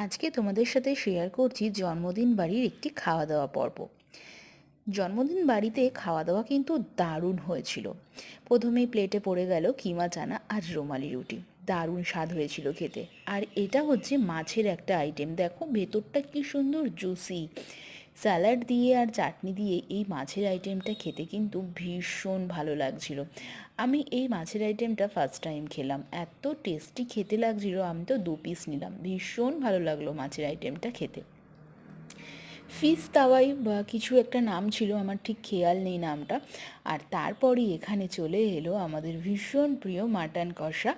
আজকে তোমাদের সাথে শেয়ার করছি জন্মদিন বাড়ির একটি খাওয়া দাওয়া পর্ব। জন্মদিন বাড়িতে খাওয়া দাওয়া কিন্তু দারুণ হয়েছিল। প্রথমেই প্লেটে পড়ে গেল কিমা চানা আর রুমালি রুটি। দারুণ স্বাদ হয়েছিল খেতে। আর এটা হচ্ছে মাছের একটা আইটেম, দেখো ভেতরটা কি সুন্দর জুসি। স্যালাড দিয়ে আর চাটনি দিয়ে এই মাছের আইটেমটা খেতে কিন্তু ভীষণ ভালো লাগছিল। আমি এই মাছের আইটেমটা ফার্স্ট টাইম খেলাম, এত টেস্টি খেতে লাগছিল। আমি তো 2 পিস নিলাম, ভীষণ ভালো লাগলো মাছের আইটেমটা খেতে। ফিশ তাওয়াই বা কিছু একটা নাম ছিল, আমার ঠিক খেয়াল নেই নামটা। আর তারপরই এখানে চলে এলো আমাদের ভীষণ প্রিয় মাটন কষা।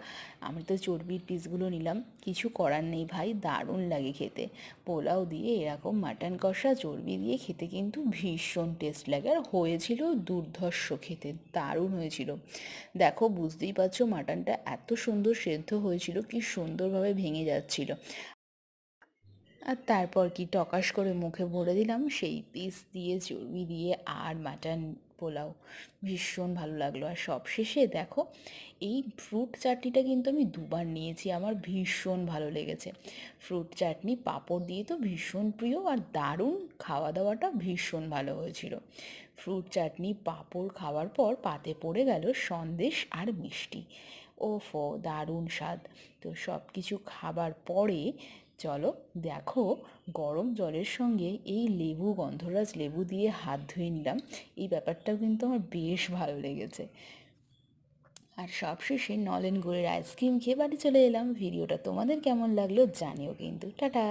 আমি তো চর্বির পিসগুলো নিলাম, কিছু করার নেই ভাই, দারুণ লাগে খেতে। পোলাও দিয়ে এরকম মাটন কষা চর্বি দিয়ে খেতে কিন্তু ভীষণ টেস্ট লাগে, আর হয়েছিল দুর্ধর্ষ খেতে, দারুণ হয়েছিল। দেখো বুঝতেই পারছো মাটনটা এত সুন্দর সেদ্ধ হয়েছিল, কি সুন্দরভাবে ভেঙে যাচ্ছিল। আর তারপর কি টকাশ করে মুখে ভরে দিলাম সেই পিস দিয়ে, চর্বি দিয়ে আর মাটন পোলাও। ভীষণ ভালো লাগলো। আর সবশেষে দেখো এই ফ্রুট চাটনিটা কিন্তু আমি 2বার নিয়েছি, আমার ভীষণ ভালো লেগেছে। ফ্রুট চাটনি পাঁপড় দিয়ে তো ভীষণ প্রিয়, আর দারুণ খাওয়া দাওয়াটা ভীষণ ভালো হয়েছিল। ফ্রুট চাটনি পাঁপড় খাওয়ার পর পাতে পড়ে গেল সন্দেশ আর মিষ্টি। ওফো, দারুণ স্বাদ। তো সব কিছু খাবার পরে চলো দেখো, গরম জলের সঙ্গে এই লেবু, গন্ধরাজ লেবু দিয়ে হাত ধুয়ে নিলাম। এই ব্যাপারটাও কিন্তু আমার বেশ ভালো লেগেছে। আর সবশেষে নলেন গুড়ের আইসক্রিম খেয়ে বাড়ি চলে এলাম। ভিডিওটা তোমাদের কেমন লাগলো জানিও কিন্তু। টাটা।